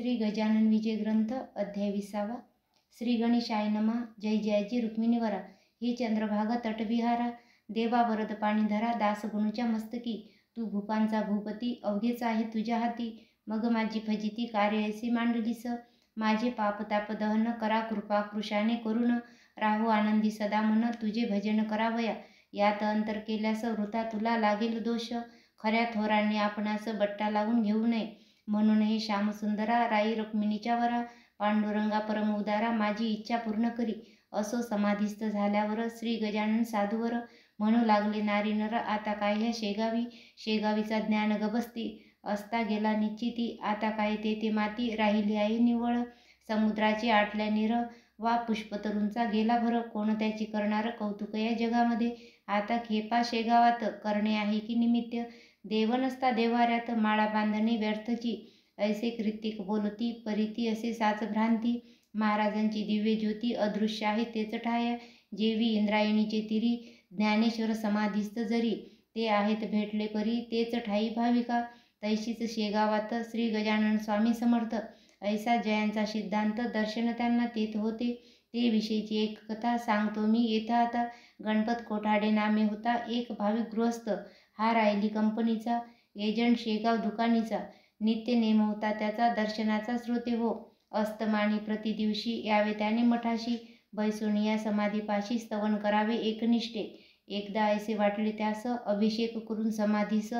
श्री गजानन विजय ग्रंथ अध्याय 20. श्री गणेशाय नमः. जय जयाची रुक्मिणीवरा. हे चंद्रभागा तटविहारा. देवा वरद पाणी धरा. दास गुणूच्या मस्तकी. तू भूपांचा भूपती. अवघेच आहे तुझ्या हाती. मग माझी फजिती कार्य ऐसे मांडलीस. माझे पाप ताप दहन करा कृपा कृशाने करून. राहू आनंदी सदा मन. तुझे भजन करावया. यात अंतर केल्यास वृथा तुला लागेल दोष. खऱ्या थोरांनी आपणास बट्टा लावून घेऊ नये. म्हणून हे श्यामसुंदरा राई रुक्मिणीच्या वरा. पांडुरंगा परम उदारा. माझी इच्छा पूर्ण करी. असो समाधिस्थ झाल्यावर श्री गजानन साधूवर म्हणू लागले नारी नर. आता काय ह्या शेगावी. शेगावीचा ज्ञान गबसती. असता गेला निश्चिती. आता काय ते माती. राहिली आहे निव्वळ. समुद्राची आटल्या नीर. वा पुष्पतरूंचा गेला भर. कोण त्याची करणार कौतुक या जगामध्ये. आता खेपा शेगावात करणे आहे की निमित्त. देव नसता देवाऱ्यात माळा बांधणे व्यर्थची. ऐसे कृत्तिक बोलती परिती असे साच भ्रांती. महाराजांची दिव्य ज्योती अदृश्य आहे तेच ठाया. जेवी इंद्रायणीचे तिरी ज्ञानेश्वर समाधिस्थ जरी. ते आहेत भेटले परी तेच ठाई भाविका. तैशीच शेगावात श्री गजानन स्वामी समर्थ. ऐसा जयांचा सिद्धांत दर्शन त्यांना तेथ होते. ते विषयीची एक कथा सांगतो मी येथा आता. गणपत कोठाडे नामे होता एक भाविक गृहस्थ. हा राहिली कंपनीचा. एजंट शेगाव दुकानीचा. नित्य नेम होता त्याचा दर्शनाचा श्रोते हो. अस्तमानी प्रतिदिवशी यावे त्याने मठाशी. बैसून या समाधीपाशी स्तवन करावे एकनिष्ठे. एकदा ऐसे वाटले त्यास अभिषेक करून समाधीस.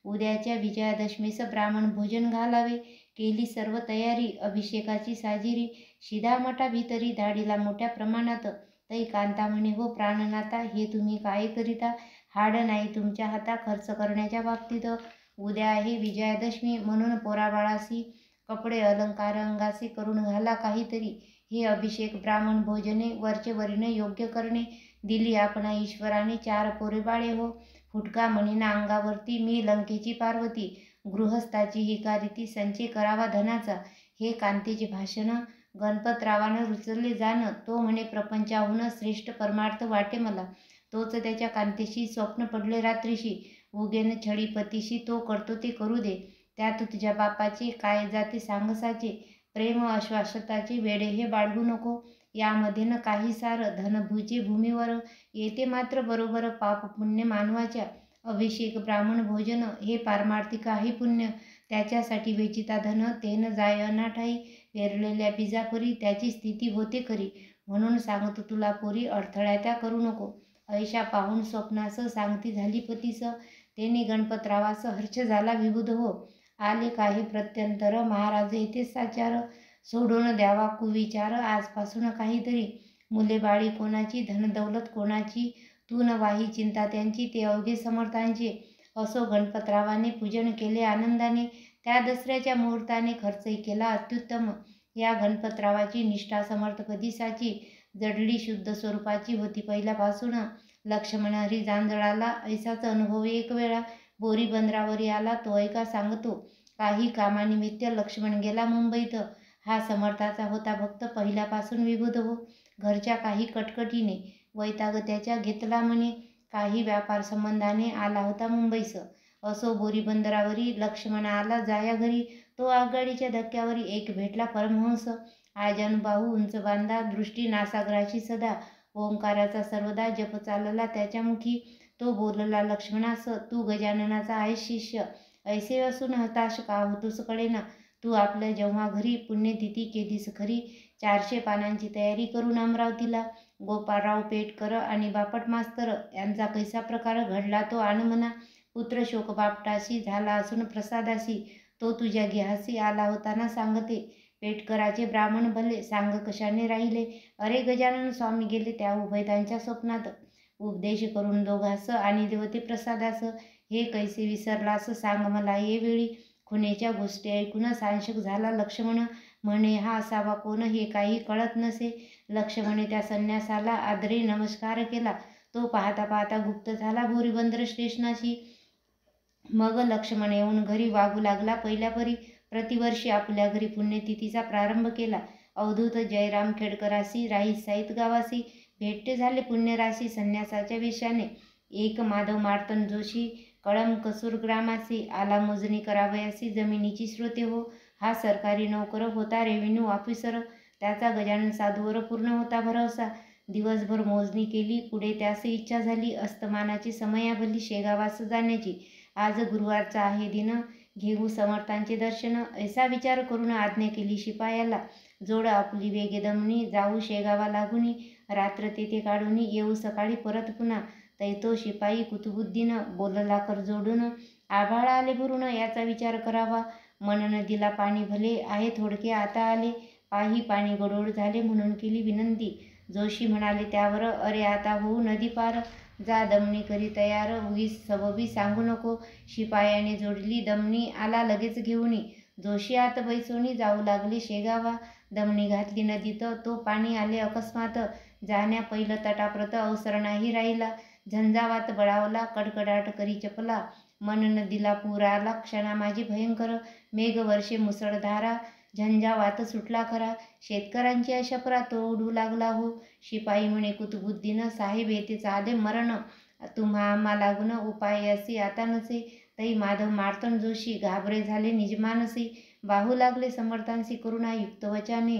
उद्याच्या विजयादशमीस ब्राह्मण भोजन घालावे. केली सर्व तयारी अभिषेकाची साजिरी. शिधा मठा भीतरी धाडीला मोठ्या प्रमाणात. तै कांता म्हणे हो प्राणनाथा हे तुम्ही काय करिता. हाड नाही तुमच्या हाता खर्च करण्याच्या बाबतीत. उद्या आहे विजयादशमी म्हणून पोराबाळासी कपडे अलंकार अंगासी करून घाला काहीतरी. हे अभिषेक ब्राह्मण भोजने वरचे वरीने योग्य करणे. दिली आपणा ईश्वराने 4 पोरे बाळे हो. फुटका म्हणीना अंगावरती मी लंकेची पार्वती. गृहस्थाची ही कारिती संचय करावा धनाचा. हे कांतेचे भाषण गणपतरावानं रुचले जाण. तो म्हणे प्रपंचाहून श्रेष्ठ परमार्थ वाटे मला. तोच त्याच्या कांतेशी स्वप्न पडले रात्रीशी. उगेन छळीपतीशी तो करतो ते करू दे. त्यात तुझ्या बापाचे काय जाते सांगसाचे. प्रेम अश्वासताचे वेडे हे बाळगू नको. यामध्ये न काही सार धनभूचे भूमीवर. येते मात्र बरोबर पाप पुण्य मानवाच्या. अभिषेक ब्राह्मण भोजन हे पारमार्थिक आहे पुण्य. त्याच्यासाठी वेचिता धन तेन जाय अनाठाई. पेरलेल्या बीजापरी त्याची स्थिती होते खरी. म्हणून सांगतो तुला पोरी अडथळ्या त्या करू नको. ऐशा पाहून स्वप्नास सांगती झाली पतीस. तेने गणपतरावास हर्ष झाला विबुध हो. आले काही प्रत्यंतर महाराज येथे साचार. सोडून द्यावा कुविचार आजपासून काहीतरी. मुले बाळी कोणाची धनदौलत कोणाची. तू न वाही चिंता त्यांची ते अवघे समर्थांचे. असो गणपतरावाने पूजन केले आनंदाने. त्या दसऱ्याच्या मुहूर्ताने खर्चही केला अत्युत्तम. या गणपतरावाची निष्ठा समर्थपदी साची. जडली शुद्ध स्वरूपाची होती पहिल्यापासून. लक्ष्मण हरी जांजळाला ऐसाच अनुभव एक वेळा. बोरी बंदरावरी आला तो ऐका सांगतो. काही कामानिमित्त लक्ष्मण गेला मुंबईत. हा समर्थाचा होता भक्त पहिल्यापासून विबुध हो. घरच्या काही कटकटीने वैताग त्याच्या घेतला म्हणे. काही व्यापार संबंधाने आला होता मुंबईस. असो बोरी बंदरावरी लक्ष्मण आला जाया घरी. तो आगगाडीच्या धक्क्यावरी एक भेटला परमहंस. आजानुबाहू उंच बांधा दृष्टी नासाग्राची सदा. ओंकाराचा सर्वदा जप चालला त्याच्या मुखी. तो बोलला लक्ष्मणास तू गजाननाचा आहे शिष्य. ऐसे असून हताश का होतोस कळेना. तू आपल्या जेव्हा घरी पुण्यतिथी केलीस खरी. 400 पानांची तयारी करून अमरावतीला. गोपाळराव पेटकर आणि बापट मास्तर यांचा कैसा प्रकार घडला तो आणमना. पुत्र शोक बापटाशी झाला असून प्रसादासी. तो तुझ्या गेहासी आला होता ना सांगते. पेटकराचे ब्राह्मण भले सांग कशाने राहिले. अरे गजानन स्वामी गेले त्या उभयतांच्या स्वप्नात. उपदेश करून दोघास आणि देवते प्रसादास. हे कैसे विसरलास सांग मला ये वेळी. खुनेच्या गोष्टी ऐकून सांशक झाला लक्ष्मण. म्हणे हा असावा कोण हे काही कळत नसे. लक्ष्मणे त्या संन्यासाला आदरे नमस्कार केला. तो पाहता पाहता गुप्त झाला बोरीबंदर स्टेशनाशी. मग लक्ष्मण येऊन घरी वागू लागला पहिल्यापरी. प्रतिवर्षी आपल्या घरी पुण्यतिथीचा प्रारंभ केला. अवधूत जयराम खेडकरासी राही साईत गावासी. भेट्टे झाले पुण्यराशी संन्यासाच्या वेशाने. एक माधव मार्तन जोशी कळम कसूर ग्रामासी. आला मोजणी करावयासी जमिनीची श्रोते हो. हा सरकारी नोकर होता, रेव्हेन्यू ऑफिसर. त्याचा गजानन साधूवर पूर्ण होता भरवसा. दिवसभर मोजणी केली. पुढे त्यास इच्छा झाली अस्तमानाची समयाभली शेगावास जाण्याची. आज गुरुवारचा आहे दिन, घेऊ समर्थांचे दर्शन, ऐसा विचार करून आज्ञा केली शिपायाला. जोड आपली वेगे दमनी, जाऊ शेगावा लागुनी, रात्र तेथे काढून येऊ सकाळी परत पुन्हा. तैतो शिपाई कुतुबुद्दीन बोलला कर जोडून, आभाळ आले भरून याचा विचार करावा. मन नदीला पाणी भले आहे थोडके आता आले, पाही पाणी गडोळ झाले म्हणून केली विनंती. जोशी म्हणाले त्यावर, अरे आता होऊ नदी पार, जा दमणी करी तयार, उगीच सबबी सांगू नको. शिपायाने जोडली दमणी, आला लगेच घेऊनी. जोशी आत बैसोनी जाऊ लागले शेगावा. दमणी घातली नदीत, तो पाणी आले अकस्मात, जाण्या पहिलं तटाप्रत अवसर नाही राहिला. झंझावात बळावला, कडकडाट करी चपला, मन नदीला पूर आला क्षणा माझी भयंकर. मेघवर्षे मुसळधारा, झंझावात सुटला खरा, शेतकऱ्यांची अशपरा तो उडू लागला हो. शिपाई म्हणे कुतुबुद्दीन, साहेब येथे चाले मरण, तुम्हा आम्हा लागून उपाय असे आता नसे. तै माधव मार्तंड जोशी घाबरे झाले निजमानसी, बाहू लागले समर्थांसी करुणा युक्त वचाने.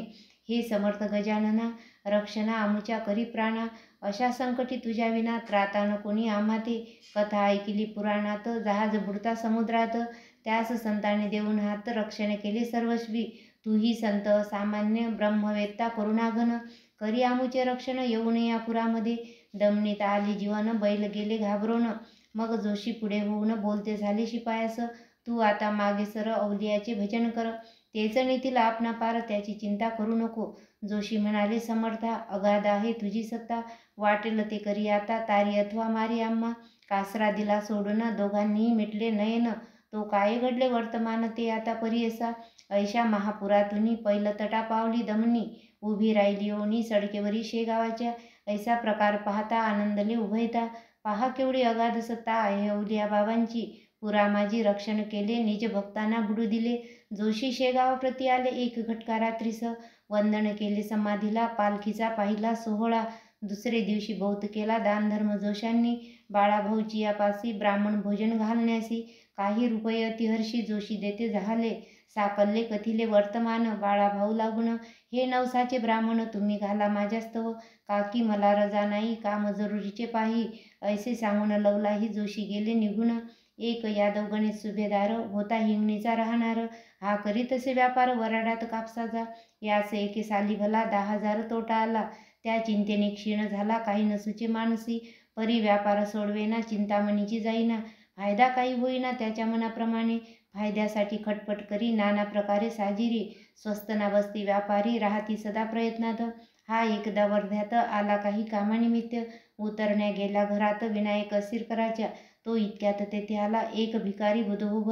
हे समर्थ गजानना, रक्षणा आमुच्या करी प्राणा, अशा संकटी तुझ्या विना त्राता न कोणी आम्हा ते. कथा ऐकिली पुराणात, जहाज बुडता समुद्रात, त्यास संतांनी देऊन हात, रक्षण केले सर्वस्वी. तूही संत सामान्य ब्रह्मवेत्ता करुणाघन, करी आमुचे रक्षण येऊ नये या पुरामध्ये. दमनीत आली जीवन, बैल गेले घाबरून. मग जोशी पुढे होऊन बोलते झाले शिपायास, तू आता मागे सर, अवलियाचे भजन कर, तेच नेतील आपणा पार, त्याची चिंता करू नको. जोशी म्हणाले समर्था, अगाध आहे तुझी सत्ता, वाटेल ते करी आता, तारी अथवा मारी आम्हा. कासरा दिला सोडून, दोघांनीही मिटले नयन, तो काय घडले वर्तमान ते आता परी असा. ऐशा महापुरातुनी पहिलं तटा पावली दमनी, उभी राहिली ओनी सडकेवरी शेगावाच्या. ऐसा प्रकार पाहता आनंदले उभयता, पहा केवढी अगाध सत्ता आहे अवलिया बाबांची. पुरा माझी रक्षण केले, निज भक्तांना बुडू दिले. जोशी शेगावाप्रती आले एक घटका रात्रीस, वंदन केले समाधीला, पालखीचा पाहिला सोहळा. दुसरे दिवशी बौत केला दानधर्म जोशांनी, बाळाभाऊची यापासी ब्राह्मण भोजन घालण्यासी. काही रुपये अतिहर्षी जोशी देते झाले, साकल्ले कथिले वर्तमान, बाळाभाऊ लागून, हे नवसाचे ब्राह्मण तुम्ही घाला माझ्यास्तव, काकी मला रजा नाही, काम जरुरीचे पाही. ऐसे सांगून लवलाही जोशी गेले निघून. एक यादव गणेश सुभेदार होता हिंगणीचा राहणार, हा करीत असे व्यापार वराडात कापसाचा. यास एके साली भला 10,000 तोटा आला, त्या चिंतेने क्षीण झाला काही नसूचे मानसी. परी व्यापार सोडवेना, चिंतामणीची जाईना, फायदा काही होईना त्याच्या मनाप्रमाणे. फायद्यासाठी खटपट करी नाना प्रकारे साजिरी, स्वस्त ना बसती व्यापारी राहती सदा प्रयत्नात. हा एकदा वर्ध्यात आला काही कामानिमित्त, उतरण्या गेला घरात विनायक असिरकराच्या. तो इतक्यात तेथे आला एक भिकारी बुधवू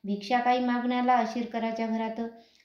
भिक्षा काही मागण्याला अशिरकराच्या घरात.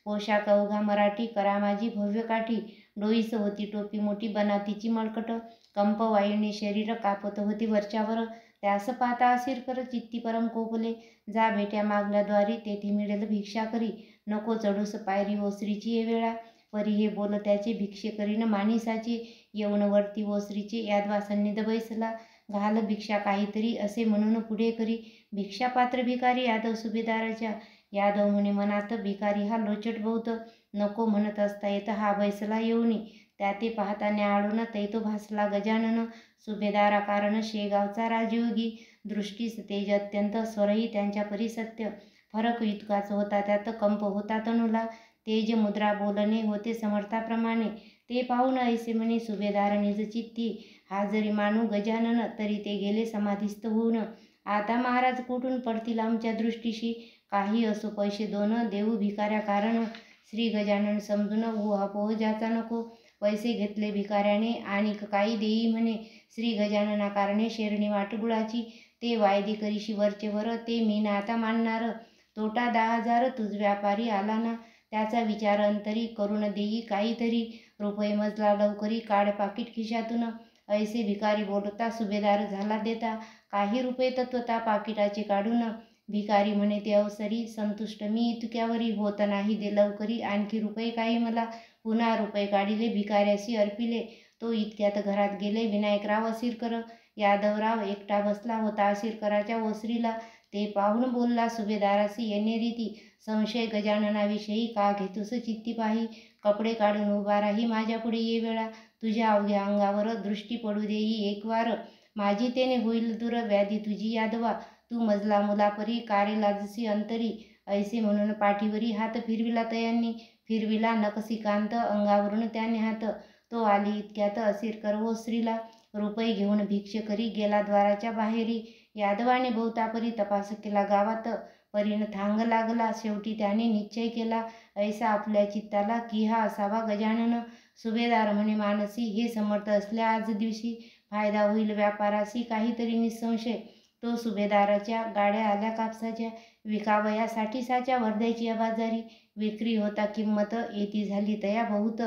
पोशाख अवघा मराठी, करामाजी भव्य काठी, डोईस होती टोपी मोठी बनातीची मळकट. कंप वायूने शरीर कापत होती वरच्यावर, त्यास पाहता असिरकर चित्ती परम कोपले. जा बेट्या मागल्याद्वारी, तेथे मिळेल भिक्षा करी, नको चढूस पायरी ओसरीची ये वेळा. परी हे बोल त्याचे भिक्षे करीन माणिसाचे, येऊन वरती ओसरीचे यादवा सन्निध बैसला. घाल भिक्षा काहीतरी असे म्हणून पुढे करी, भिक्षापात्र भिकारी यादव सुभेदाराच्या. यादव म्हणे मनात, भिकारी हा लोचट बहुत, नको म्हणत असता येत हा बैसला येऊनी. त्या ते पाहता न्याआळून तैतो भासला गजानन, सुभेदारा कारण शेगावचा राजयोगी. दृष्टीस तेज अत्यंत, स्वरही त्यांच्या परी सत्य, फरक इतकाच होता त्यात, कंप होता तणूला. तेज मुद्रा बोलणे होते समर्थाप्रमाणे, ते पाहून ऐसे म्हणे सुभेदार निज चित्ती, हा जरी मानू गजानन, तरी ते गेले समाधीस्थ होऊन. आता महाराज कुठून पडतील आमच्या दृष्टीशी, काही असो पैसे दोन देऊ भिकाऱ्या कारण. श्री गजानन समजून उहापोह ज्याचा नको, पैसे घेतले भिकाऱ्याने आणि काही देई म्हणे. श्री गजानना कारणे शेरणी वाट गुळाची, ते वायदी करीशी वरचेवर, ते मी ना आता मानणार. तोटा 10,000 तुझ व्यापारी आला ना, त्याचा विचार अंतरी, करून देई काहीतरी. रुपये मजला लवकरी, काढ पाकिट खिशातून. ऐसे भिकारी बोलता सुभेदार झाला देता, काही रुपये तत्वता पाकिटाचे काढून. भिकारी म्हणे ते अवसरी, संतुष्ट मी इतक्यावरी, होत नाही दे लवकरी आणखी रुपये काही मला. पुन्हा रुपये काढिले भिकाऱ्याशी अर्पिले, तो इतक्यात घरात गेले विनायकराव असिरकर. यादवराव एकटा बसला होता असिरकराच्या ओसरीला, ते पाहून बोलला सुभेदारासी येणे रीती, संशय गजाननाविषयी का घेतोस चित्ती पाही. कपडे काढून उभा राही माझ्यापुढे ये वेळा, तुझ्या अवघ्या अंगावर दृष्टी पडू देई एक वार. माझी तेने होईल दूर व्याधी तुझी यादवा, तू मजला मुलापरी कारे लाजसी अंतरी. ऐसे म्हणून पाठीवरी हात फिरविला तयांनी, फिरविला नकसिकांत अंगावरून त्याने हात. तो आली इतक्यात असीर करवो स्त्रीला, रुपये घेऊन भिक्ष करी गेला द्वाराच्या बाहेरी. यादवाने बहुतापरी तपास केला गावात, परीन थांग लागला शेवटी त्याने निश्चय केला. ऐसा आपल्या चित्ताला की हा असावा गजानन. सुभेदार म्हणे मानसी, हे समर्थ असल्या आज दिवशी फायदा होईल व्यापारासी काहीतरी निसंशय. तो सुभेदाराच्या गाड्या आल्या कापसाच्या, विकावयासाठी साच्या वर्ध्याची बाजारी. विक्री होता किंमत येती झाली तया बहुत,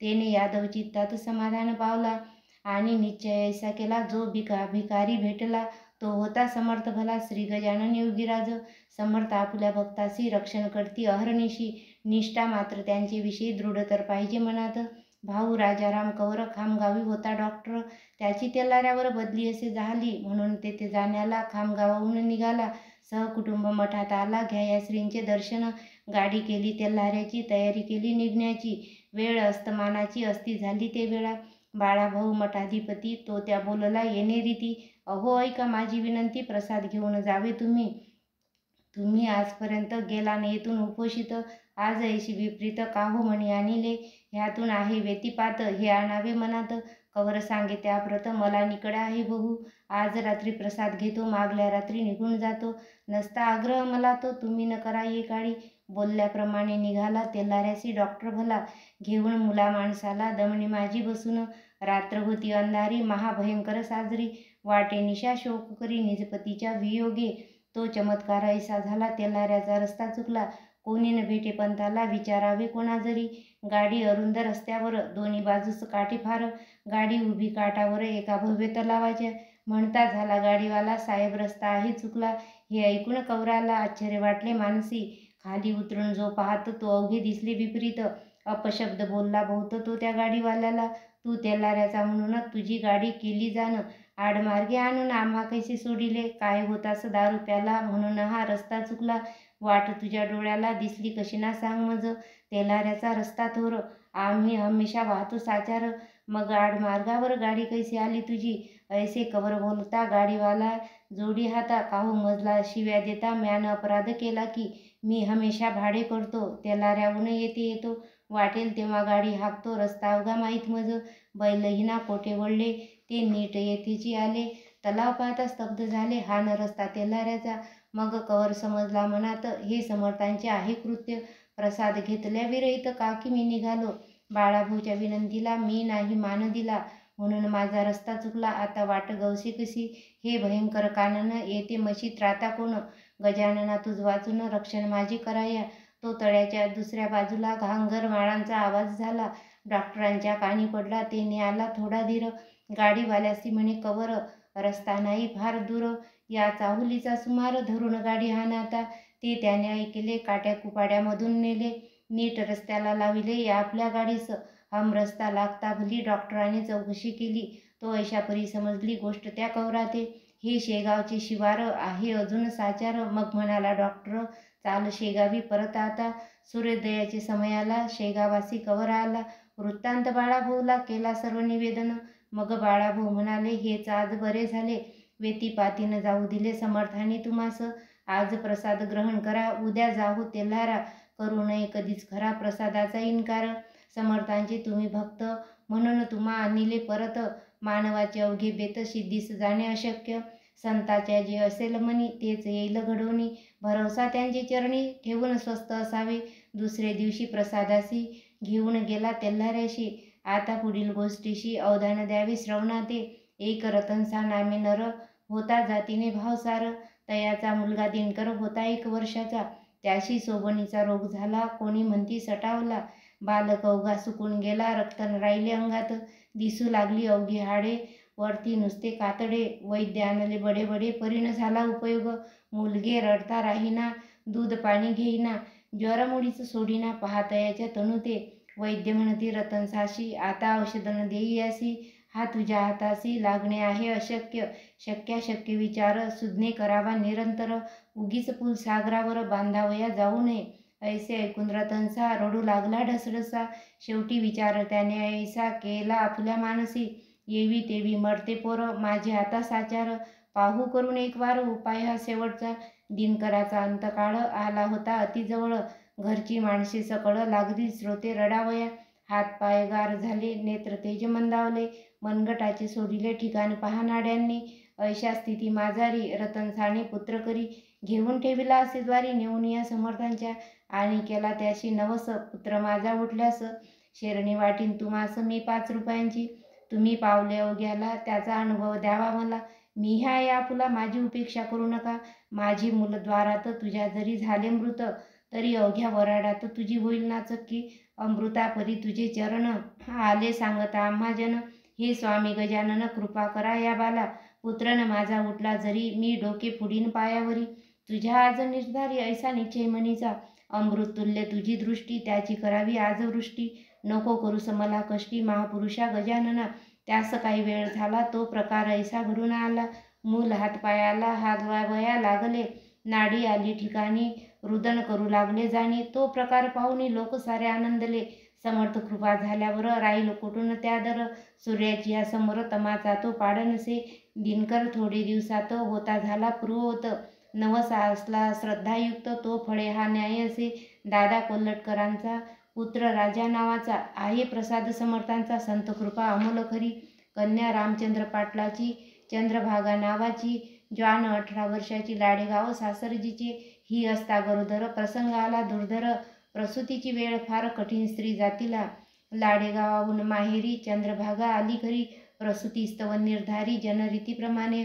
तेने यादव चित्तात समाधान पावला. आणि निश्चय ऐसा केला जो भिकारी भेटला तो होता समर्थ भला. श्री गजानन योगीराज समर्थ आपल्या भक्तासी रक्षण करती अहर्निशी. निष्ठा मात्र त्यांचे विषयी दृढ तर पाहिजे मनात. भाऊ राजाराम कवर खामगावी होता डॉक्टर, त्याची तेलाऱ्यावर बदली असे झाली म्हणून तेथे जाण्याला खामगावाहून निघाला. सहकुटुंब मठात आला घ्या श्रींचे दर्शन. गाडी केली तेल्हाऱ्याची, तयारी केली निघण्याची. वेळ अस्तमानाची असती झाली ते वेळा. बाळाभाऊ मठाधिपती तो त्या बोलला येणे रीती, अहो ऐका माझी विनंती, प्रसाद घेऊन जावे तुम्ही आजपर्यंत गेला न येथून उपोषित. आज ऐशी विपरीत का हो म्हणी आणिले, ह्यातून आहे व्यतिपात हे आणावे मनात. कवर सांगे त्याप्रत मला निकड आहे बहु, आज रात्री प्रसाद घेतो मागल्या रात्री निघून जातो. नसता आग्रह मला तो तुम्ही न करा ये काळी. बोलल्याप्रमाणे निघाला तेल्हाऱ्यासी डॉक्टर भला, घेऊन मुला माणसाला दमणी माझी बसून. रात्र होती अंधारी महाभयंकर साजरी, वाटेनिशा शोक करी निजपतीच्या वियोगे. तो चमत्कार ऐसा झाला तेल्हाऱ्याचा रस्ता चुकला, कोणी न भेटे पंथाला विचारावे कोणा जरी. गाडी अरुंद रस्त्यावर दोन्ही बाजूस काठी फार, गाडी उभी काठावर एका भव्य तलावाच्या. म्हणता झाला गाडीवाला साहेब रस्ता आहे चुकला. हे ऐकून कवराला आश्चर्य वाटले मानसी. खाली उतरून जो पाहत तो अवघे दिसले विपरीत. अपशब्द बोलला बहुत तो त्या गाडीवाल्याला, तू तेल्हाऱ्याचा म्हणून तुझी गाडी केली जाण, आडमार्गे आणून आम्हा कैसे सोडिले. काय होतास दारू प्याला म्हणून हा रस्ता चुकला. वाट तुझ्या डोळ्याला दिसली कशी ना सांग मज, तेल्हाऱ्याचा रस्ता थोर आम्ही हमेशा वाहतो साचार. मग आडमार्गावर गाडी कैसी आली तुझी. ऐसे कवर बोलता गाडीवाला जोडी हाता, काहू मजला शिव्या देता म्यान अपराध केला की. मी हमेशा भाडे करतो तेल्हाऱ्याहून येतो, वाटेल तेव्हा गाडी हाकतो रस्ता अवघा माहीत मज. बैलहीना कोठे वळले ते नीट येथेची आले, तलाव पाहता स्तब्ध झाले हा न रस्ता तेल्हाऱ्याचा. मग कवर समजला मनात हे समर्थांचे आहे कृत्य. प्रसाद घेतल्या विरहित का की मी निघालो, बाळाभाऊच्या विनंतीला मी नाही मान दिला म्हणून माझा रस्ता चुकला. आता वाट गवसे कशी, हे भयंकर कानन येते मशी त्राता कोण. गजानना तुझ वाचून रक्षण माझे कराया. तो तळ्याच्या दुसऱ्या बाजूला घांगर माळांचा आवाज झाला. डॉक्टरांच्या कानी पडला तेने आला थोडा धीर. गाडीवाल्यासी म्हणे कवर रस्ता नाही फार दूर, या चाहुलीचा सुमार धरून गाडी हाण आता. ते त्याने ऐकले काट्या कुपाड्यामधून नेले, नीट रस्त्याला लाविले या आपल्या गाडीस. हम रस्ता लागता भली डॉक्टरांनी चौकशी केली, तो ऐशापरी समजली गोष्ट त्या कवराते. हे शेगावचे शिवार आहे अजून साचार. मग म्हणाला डॉक्टर चाल शेगावी परत आता. सूर्योदयाचे समयाला शेगावासी कवर आला. वृत्तांत बाळाभाऊला केला सर्व निवेदन. मग बाळाभाऊ म्हणाले हेच आज बरे झाले, व्यतिपातीनं जाऊ दिले समर्थांनी तुम्हास. आज प्रसाद ग्रहण करा, उद्या जाऊ तेल्हारा, करू नये कधीच खरा प्रसादाचा इन्कार. समर्थांचे तुम्ही भक्त म्हणून तुम्हा आणले परत, मानवाचे अवघे बेत सिद्धीस जाणे अशक्य. संताच्या जे असेल मनी तेच येईल घडवणी, भरवसा त्यांचे चरणी ठेवून स्वस्थ असावे. दुसरे दिवशी प्रसादासी घेऊन गेला तेल्हाऱ्याशी. आता पुढील गोष्टीशी अवधान द्यावे श्रवणाते. एक रतनसा नामे नर होता जातीने भावसार, तयाचा मुलगा दिनकर होता 1 वर्षाचा. त्याशी सोबणीचा रोग झाला, कोणी म्हणती सटावला. बालक अवघा सुकून गेला, रक्त न राहिले अंगात, दिसू लागली अवघी हाडे, वरती नुसते कातडे. वैद्य आणले बडे बडे, परीन झाला उपयोग. मुलगे रडता राहीना, दूध पाणी घेईना, ज्वरमुळीच सोडीना, पाहतयाच्या तनुते. वैद्य म्हणती रतनसाशी आता औषध न देई यासी, हा तुझ्या हाताशी लागणे आहे अशक्य. शक्याशक्य विचार सुज्ञे करावा निरंतर. उगीच पूल सागरावर बांधावया जाऊ नये. ऐसे ऐकून रतनसा रडू लागला ढसढसा. शेवटी विचार त्याने ऐसा केला आपुल्या मानसी. येवी तेवी मरते पोर माझे आता साचार. पाहू करून एक वार उपाय हा शेवटचा. दिनकराचा अंतकाळ आला होता अतिजवळ. घरची माणसे सकळ लागली श्रोते रडावया. हात पाय गार झाले, नेत्र तेज मंदावले. मनगटाचे सोडिले ठिकाण पहाणाड्यांनी. ऐशा स्थिती माझारी रतनसाने पुत्र करी. घेऊन ठेविला असे द्वारी नेऊन या समर्थांच्या. आणि केला त्याशी नवस पुत्र माझा उठल्यास. शेरणी वाटीन तुम्हास मी 5 रुपयांची. तुम्ही पावले अवघ्याला त्याचा अनुभव द्यावा मला. मी आहे आपुला माझी उपेक्षा करू नका. माझे मूल द्वारात तुझ्या जरी झाले मृत, तरी अवघ्या वराडात तुझी होईल ना चक्की. अमृतापरी तुझे चरण आले सांगता आम्हा जन. हे स्वामी गजानन कृपा करा या बाला. पुत्रन माझा उठला जरी मी डोके फुडीन पायावरी. तुझ्या आज निर्धारी ऐसा निश्चय मनीचा. अमृत तुल्य तुझी दृष्टी त्याची करावी आज वृष्टी. नको करूस मला कष्टी महापुरुषा गजानना. त्यास काही वेळ झाला तो प्रकार ऐसा घडून आला. मूल हातपायाला हालवावया लागले. नाडी आली ठिकाणी रुदन करू लागले जाणी. तो प्रकार पाहुनी लोक सारे आनंदले. समर्थ कृपा झाल्यावर राहील कुठून त्या दर. सूर्याची या समोर तमाचा तो पाडनसे. दिनकर थोडे दिवसात होता झाला पूर्ववत. नवस असला श्रद्धायुक्त तो फळे हा न्याय असे. दादा कोल्हटकरांचा पुत्र राजा नावाचा. आहे प्रसाद समर्थांचा संत कृपा अमोल खरी. कन्या रामचंद्र पाटलाची चंद्रभागा नावाची. जॉन 18 वर्षाची लाडेगाव सासरजीचे. ही असता गरोदर प्रसंग आला दुर्धर. प्रसूतीची वेळ फार कठीण स्त्री जातीला. लाडेगावाहून माहेरी चंद्रभागा आली घरी. प्रसूतीस्तव निर्धारी जनरीतीप्रमाणे.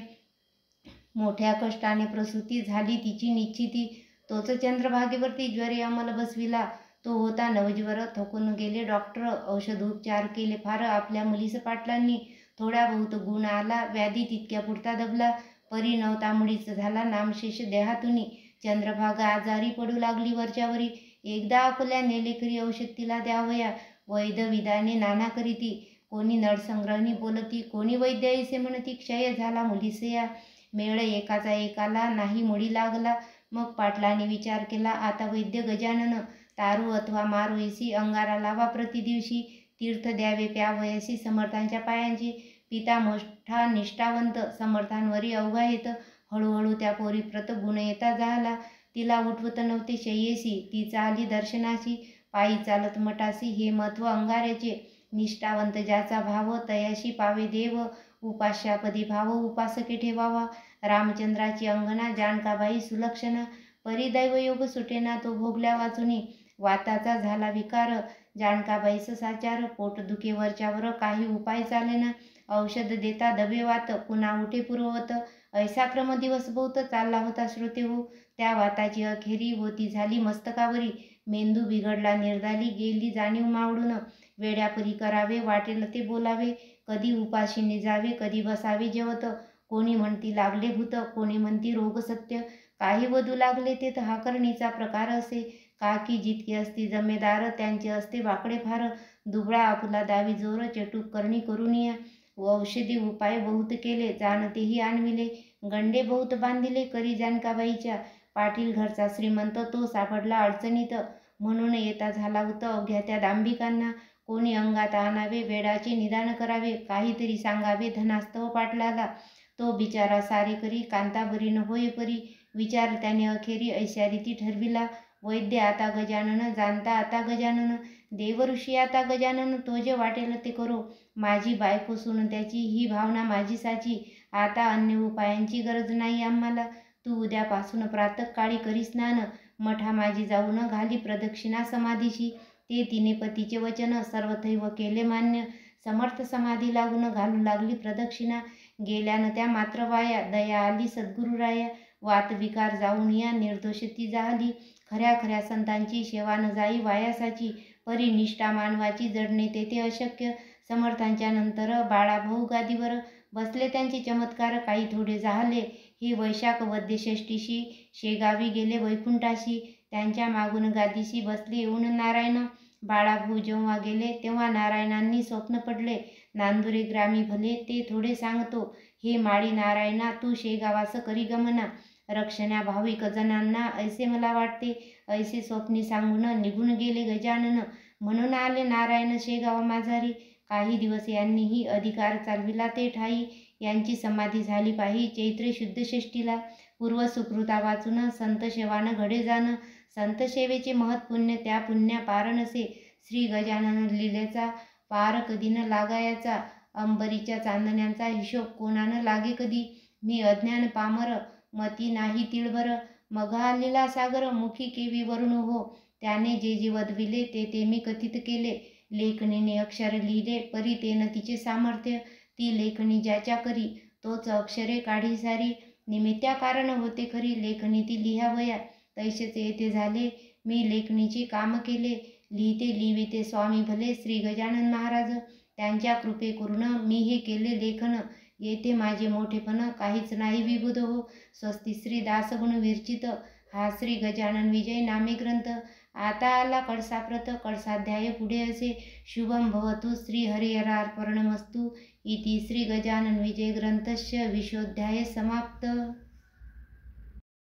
मोठ्या कष्टाने प्रसूती झाली तिची निश्चिती. तोच चंद्रभागेवरती ज्वरे अंमल बसविला. तो होता नवज्वर. थकून गेले डॉक्टर. औषधोपचार केले फार आपल्या मुलीस पाटलांनी. थोड्या बहुत गुण आला. व्याधी तितक्या पुरता दबला. परी नव्हता मुळीच झाला नामशेष देहातुनी. चंद्रभागा आजारी पडू लागली वरच्यावरी. एकदा अकोल्या नेले करी औषध तिला द्यावया. वैद्य विधाने नाना करीती. कोणी नळसंग्रहणी बोलती, कोणी वैद्य ऐसे म्हणती. क्षय झाला मुलीसया. मेळ एकाचा एकाला नाही मुळी लागला. मग पाटलाने विचार केला आता वैद्य गजानन. तारू अथवा मारू ऐसी अंगारा लावा प्रतिदिवशी. तीर्थ द्यावे प्यावयासी समर्थांच्या पायांची. पिता मोठा निष्ठावंत समर्थांवरी अवघा येत. हळूहळू त्या पोरी प्रत गुण येता झाला. तिला उठवत नव्हते शय्येसी. ती चाली दर्शनाशी. पायी चालत मठासी. हे महत्व अंगाऱ्याचे. निष्ठावंत ज्याचा भाव तयाशी पावे देव. उपास्यापदी भाव उपासके ठेवावा. रामचंद्राची अंगना जानकाबाई सुलक्षणा. परिदैवयोग सुटेना तो भोगल्या वाचुनी. वाताचा झाला विकार जानकाबाईस साचार. पोटदुखे वरच्यावर काही उपाय चालेना. औषध देता दबे वात पुन्हा उठे पूर्ववत. ऐसा क्रम दिवस बहुत चालला होता श्रोते हो. त्या वाताची अखेरी होती झाली मस्तकावरी. मेंदू बिघडला निर्धाली गेली जाणीव मावळून. वेड्यापरी करावे वाटेल ते बोलावे. कधी उपाशी निजावे कधी बसावे जेवत. कोणी म्हणती लागले भूत कोणी म्हणती रोग सत्य. काही वधू लागले ते हाकरणीचा प्रकार असे. काकी जितके असती जमेदार त्यांचे असते वाकडे फार. दुबळा आपुला दावी जोर चटूक करणी करून या. औषधी उपाय बहुत केले जाणतेही आणविले. गंडे बहुत बांधिले करी जानकाबाईच्या. पाटील घरचा श्रीमंत तो सापडला अडचणीत. म्हणून येता झाला होता अवघ्या त्या दांभिकांना. कोणी अंगात आणावे वेडाचे निदान करावे. काहीतरी सांगावे धनास्तव पाटलाला. तो बिचारा सारे करी कांताबरी न होय परी. विचार त्याने अखेरी ऐशा रीती ठरविला. वैद्य आता गजानन जाणता आता गजानन. देवऋषी आता गजानन तो जे वाटेल ते करो. माझी बायको सून त्याची ही भावना माझी साची. आता अन्य उपायांची गरज नाही आम्हाला. तू उद्यापासून प्रातःकाळी करी स्नान. मठा माझी जाऊन घाली प्रदक्षिणा समाधीशी. ते तिने पतीचे वचन सर्वथैव केले मान्य. समर्थ समाधी लागून घालू लागली प्रदक्षिणा. गेल्यानं त्या मात्र वाया. दया आली सद्गुरुराया. वात विकार जाऊन या निर्दोष ती झाली. खऱ्या खऱ्या संतांची सेवा न जाई वायासाची. परी निष्ठा मानवाची जडणे तेथे अशक्य. समर्थांच्या नंतर बाळाभाऊ गादीवर बसले त्यांचे चमत्कार काही थोडे झाले. हे वैशाख वद्य षष्टीशी शेगावी गेले वैकुंठाशी. त्यांच्या मागून गादीशी बसले येऊन नारायण. बाळाभाऊ जेव्हा गेले तेव्हा नारायणांनी स्वप्न पडले. नांदुरे ग्रामी भले ते थोडे सांगतो. हे माळी नारायणा तू शेगावास करी गमना. रक्षण्या भाविक जनांना ऐसे मला वाटते. ऐसे स्वप्नी सांगून निघून गेले गजानन. म्हणून आले नारायण शेगाव माझारी. काही दिवस यांनीही अधिकार चालविला ते ठाई. यांची समाधी झाली पाही चैत्र शुद्ध षष्टीला. पूर्व सुकृता वाचून संत सेवान घडे जाण. संत सेवेचे महत्पुण्य त्या पुण्या पार नसे. श्री गजानन लीलेचा पार कधी न लागायचा. अंबरीच्या चांदण्यांचा हिशोब कोणानं लागे कधी. मी अज्ञान पामर मती नाही तिळभर. मघा लीला सागर मुखी केवी वरून हो. त्याने जे जे वदविले ते ते मी कथित केले. लेखणीने अक्षर लिहिले परी तेन तिचे सामर्थ्य. ती लेखणी ज्याच्या करी तोच अक्षरे काढी सारी. निमित्या कारण होते खरी लेखणी ती लिहावया. तैसेच येथे झाले मी लेखणीचे काम केले. लिहिते लिहिते स्वामी भले श्री गजानन महाराज. त्यांच्या कृपे करून मी हे केले लेखन. येथे माझे मोठेपण काहीच नाही विबुध हो. स्वस्ती श्री दासगुण विरचित हा श्री गजानन विजय नामे ग्रंथ. आता आला कळसाप्रत कळसाध्याय पुढे असे. शुभम भवतु श्री हरिहरार्पणमस्तु. इति श्री गजानन विजय ग्रंथस्य विशोध्याय समाप्त.